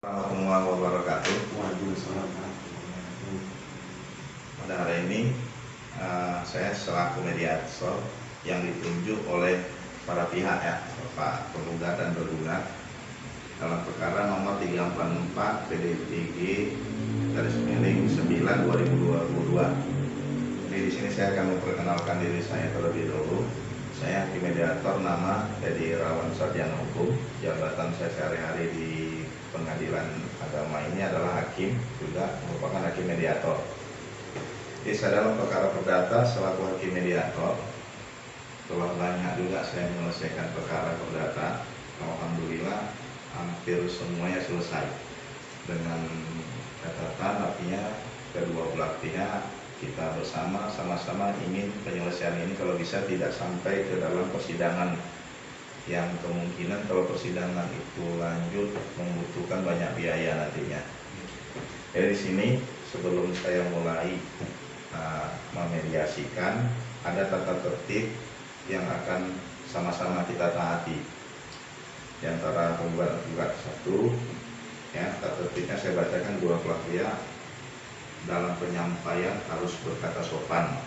Warahmatullahi wabarakatuh. Pada hari ini saya selaku mediator yang ditunjuk oleh para pihak ya, Pak penggugat dan tergugat dalam perkara nomor 344 PDITG/9/2022. Jadi di sini saya akan memperkenalkan diri saya terlebih dahulu. Saya hakim mediator, nama Edi Irawan Sarjana Hukum. Jabatan saya sehari-hari di Pengadilan Agama ini adalah hakim, juga merupakan hakim mediator. Jadi saya dalam perkara perdata selaku hakim mediator telah banyak juga saya menyelesaikan perkara perdata. Alhamdulillah hampir semuanya selesai dengan catatan, artinya kedua belah pihak kita bersama sama-sama ingin penyelesaian ini kalau bisa tidak sampai ke dalam persidangan, yang kemungkinan kalau persidangan itu lanjut membutuhkan banyak biaya nantinya. Jadi di sini sebelum saya mulai memediasikan, ada tata tertib yang akan sama-sama kita taati. Di antara penggugat satu, ya, tata tertibnya saya bacakan. Dua belah pihak dalam penyampaian harus berkata sopan.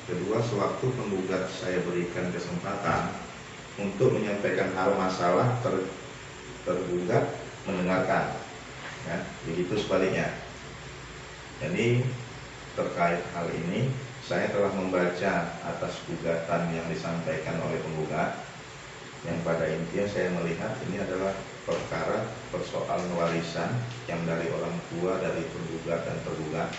Kedua, sewaktu penggugat saya berikan kesempatan untuk menyampaikan hal masalah, tergugat mendengarkan, ya, begitu sebaliknya. Jadi terkait hal ini saya telah membaca atas gugatan yang disampaikan oleh penggugat, yang pada intinya saya melihat ini adalah perkara persoalan warisan yang dari orang tua dari penggugat dan tergugat,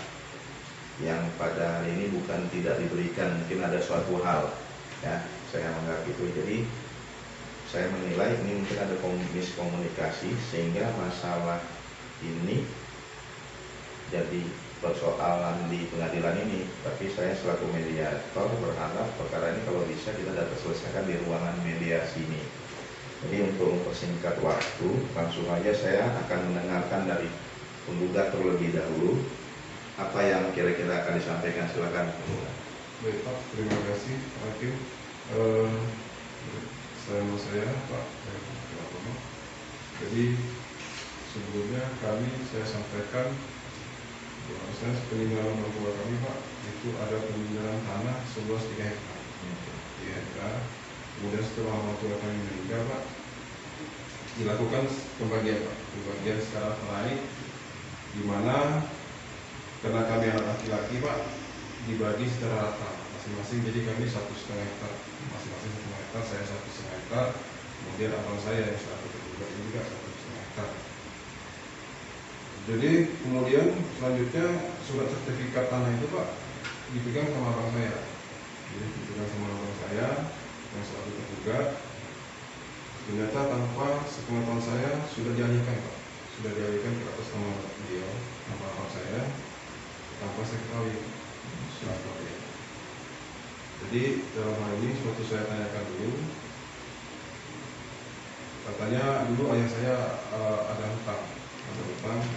yang pada hari ini bukan tidak diberikan, mungkin ada suatu hal, ya, saya menganggap itu. Jadi saya menilai ini mungkin ada miskomunikasi sehingga masalah ini jadi persoalan di pengadilan ini. Tapi saya selaku mediator berharap perkara ini kalau bisa kita dapat selesaikan di ruangan mediasi ini. Jadi untuk mempersingkat waktu, langsung aja saya akan mendengarkan dari penggugat terlebih dahulu apa yang kira-kira akan disampaikan. Silakan. Baik Pak, terima kasih Hakim. Saya Pak. Jadi sebelumnya saya sampaikan bahwa peninggalan orang tua kami Pak, itu ada peninggalan tanah seluas 3 hektar. 3 hektar. Kemudian setelah orang tua kami meninggal Pak, dilakukan pembagian Pak, pembagian secara naik, di mana karena kami anak laki-laki Pak, dibagi secara rata masing-masing. Jadi kami 1,5 hektar, masing-masing 1,5 hektar, saya 1,5 hektar, kemudian abang saya yang selaku tergugat ini juga 1,5 hektar. Jadi kemudian selanjutnya surat sertifikat tanah itu Pak dipegang sama abang saya. Jadi dipegang sama abang saya yang selaku tergugat. Ternyata tanpa sepengetahuan saya sudah dialihkan Pak, sudah dialihkan ke atas nama beliau, nama abang saya, tanpa saya ketahui. Jadi dalam hal ini suatu saya tanyakan dulu. Katanya dulu ayah saya ada hutang,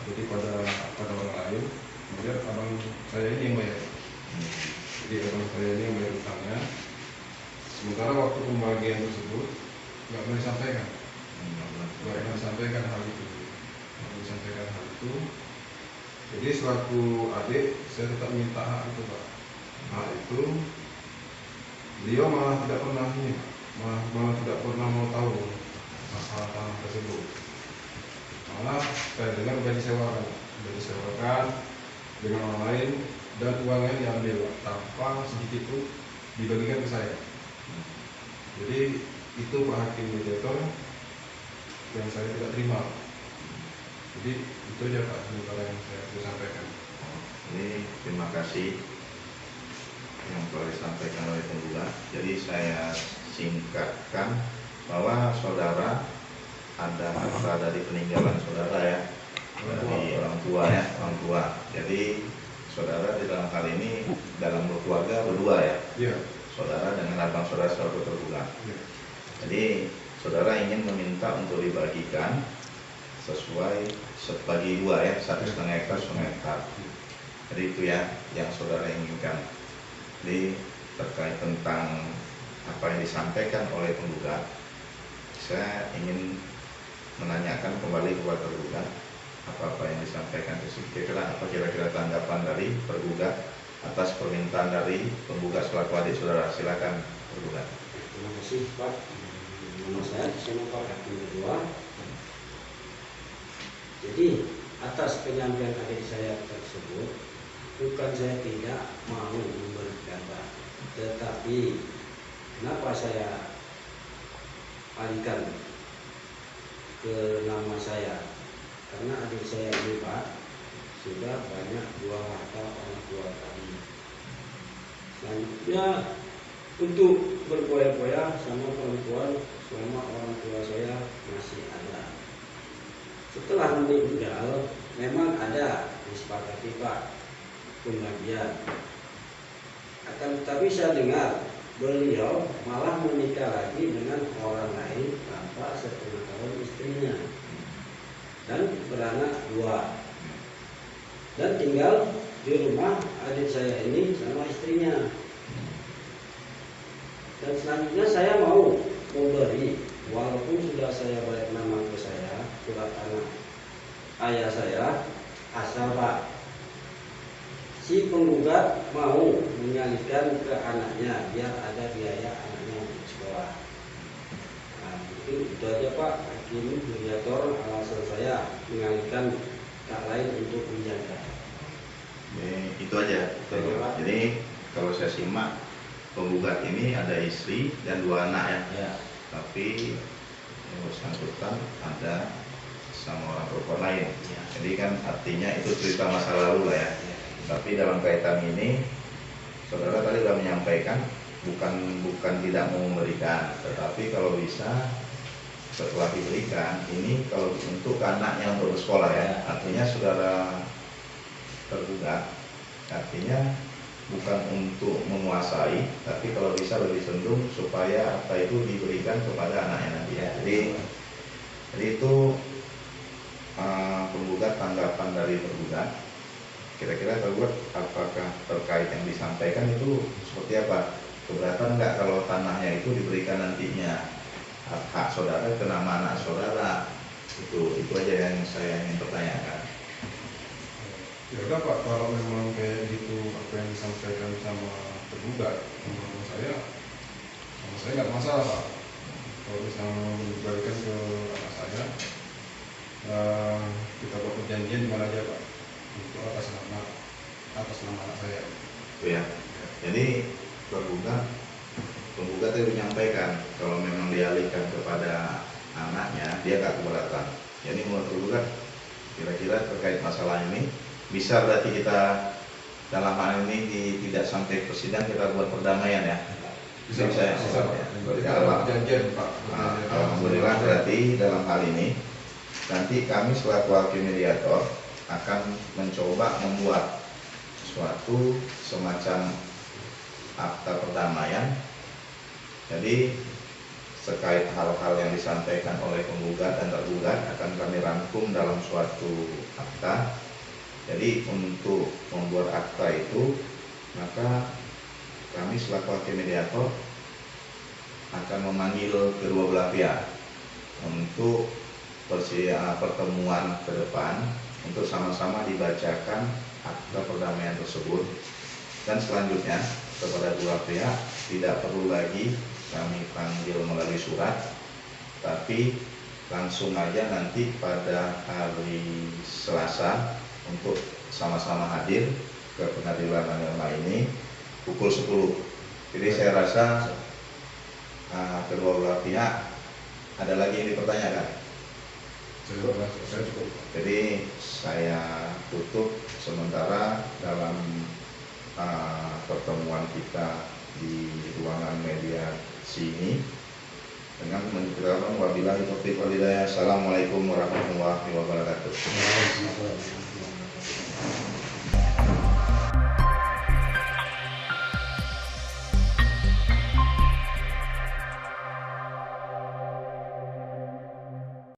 jadi pada orang lain. Kemudian abang saya ini yang bayar. Jadi abang saya ini yang bayar hutangnya. Sementara waktu pembagian tersebut nggak boleh disampaikan, hal itu. Jadi selaku adik saya tetap minta hak itu Pak. Hak itu beliau malah tidak pernah malah tidak pernah mau tahu masalah tanah tersebut. Malah saya dengar sudah disewakan dengan orang lain dan uangnya diambil tanpa sedikit pun dibagikan ke saya. Jadi itu Pak Hakim mediator yang saya tidak terima. Jadi itu aja Pak sementara yang saya sampaikan. Ini terima kasih yang telah disampaikan oleh penggugat. Jadi saya singkatkan bahwa saudara ada harta dari peninggalan saudara ya, dari orang tua ya, orang tua. Jadi saudara di dalam hal ini dalam berkeluarga berdua ya. Iya. Saudara dengan abang saudara selaku tergugat. Iya. Jadi saudara ingin meminta untuk dibagikan sesuai sebagi dua ya, 1,5 hektar, 1,5 hektar. Jadi itu ya yang saudara inginkan. Jadi terkait tentang apa yang disampaikan oleh penggugat, saya ingin menanyakan kembali kepada tergugat apa-apa yang disampaikan kira-kira apa kira-kira tanggapan dari tergugat atas permintaan dari penggugat selaku adik saudara. Silakan tergugat. Terima kasih Pak. Nama saya Pak Hakim kedua. Jadi atas penyampaian adik saya tersebut, bukan saya tidak mau memberikan Pak, tetapi kenapa saya alihkan ke nama saya? Karena adik saya ini Pak sudah banyak dua harta orang tua kami. Selanjutnya untuk berpoya-poya sama perempuan selama orang tua saya masih ada. Setelah meninggal memang ada disepakati Pak pembagian. Akan tetapi saya dengar beliau malah menikah lagi dengan orang lain tanpa sepengetahuan istrinya dan beranak dua, dan tinggal di rumah adik saya ini sama istrinya. Dan selanjutnya saya mau memberi, walaupun sudah saya balik nama ke saya, surat tanah ayah saya, asal Pak si penggugat mau menyalihkan ke anaknya biar ada biaya anaknya untuk sekolah. Nah, itu aja Pak Hakim mediator, alasan saya mengalihkan tak lain untuk menjaga. Itu aja. Jadi kalau saya simak, penggugat ini ada istri dan dua anak ya. Ya. Tapi yang bersangkutan ada sama orang perempuan lain. Ya. Jadi kan artinya itu cerita masa lalu lah ya. Ya. Tapi dalam kaitan ini, saudara tadi sudah menyampaikan bukan tidak mau memberikan, tetapi kalau bisa setelah diberikan ini kalau untuk anaknya untuk bersekolah ya. Artinya saudara tergugat, artinya bukan untuk menguasai, tapi kalau bisa lebih cenderung supaya apa itu diberikan kepada anaknya nanti ya. Jadi itu penggugat, tanggapan dari tergugat. Kira-kira tergugat apakah terkait yang disampaikan itu seperti apa? Keberatan nggak kalau tanahnya itu diberikan nantinya hak saudara ke nama anak saudara? Itu aja yang saya ingin pertanyakan. Ya udah Pak, kalau memang kayak gitu apa yang disampaikan sama tergugat, menurut saya nggak masalah Pak. Kalau misalnya diberikan ke anak saya, kita buat perjanjian di mana aja Pak, untuk atas nama anak saya. Ya, jadi penggugat itu menyampaikan kalau memang dialihkan kepada anaknya dia nggak keberatan. Jadi menurut penggugat kira-kira terkait masalah ini bisa berarti kita dalam hal ini tidak sampai ke sidang kita buat perdamaian ya. Bisa ya. Perjanjian Pak. Alhamdulillah berarti dalam hal ini nanti kami selaku hakim mediator akan mencoba membuat suatu semacam akta perdamaian. Jadi terkait hal-hal yang disampaikan oleh penggugat dan tergugat akan kami rangkum dalam suatu akta. Jadi untuk membuat akta itu maka kami selaku hakim mediator akan memanggil kedua belah pihak untuk pertemuan ke depan untuk sama-sama dibacakan akta perdamaian tersebut, dan selanjutnya kepada dua pihak tidak perlu lagi kami panggil melalui surat, tapi langsung aja nanti pada hari Selasa untuk sama-sama hadir ke pengadilan agama ini pukul 10. Jadi saya rasa kedua belah pihak ada lagi yang dipertanyakan. Saya cukup. Jadi saya tutup sementara dalam pertemuan kita di ruangan media sini dengan mengucapkan wabillahi taufiq wal hidayah. Assalamualaikum warahmatullahi wabarakatuh.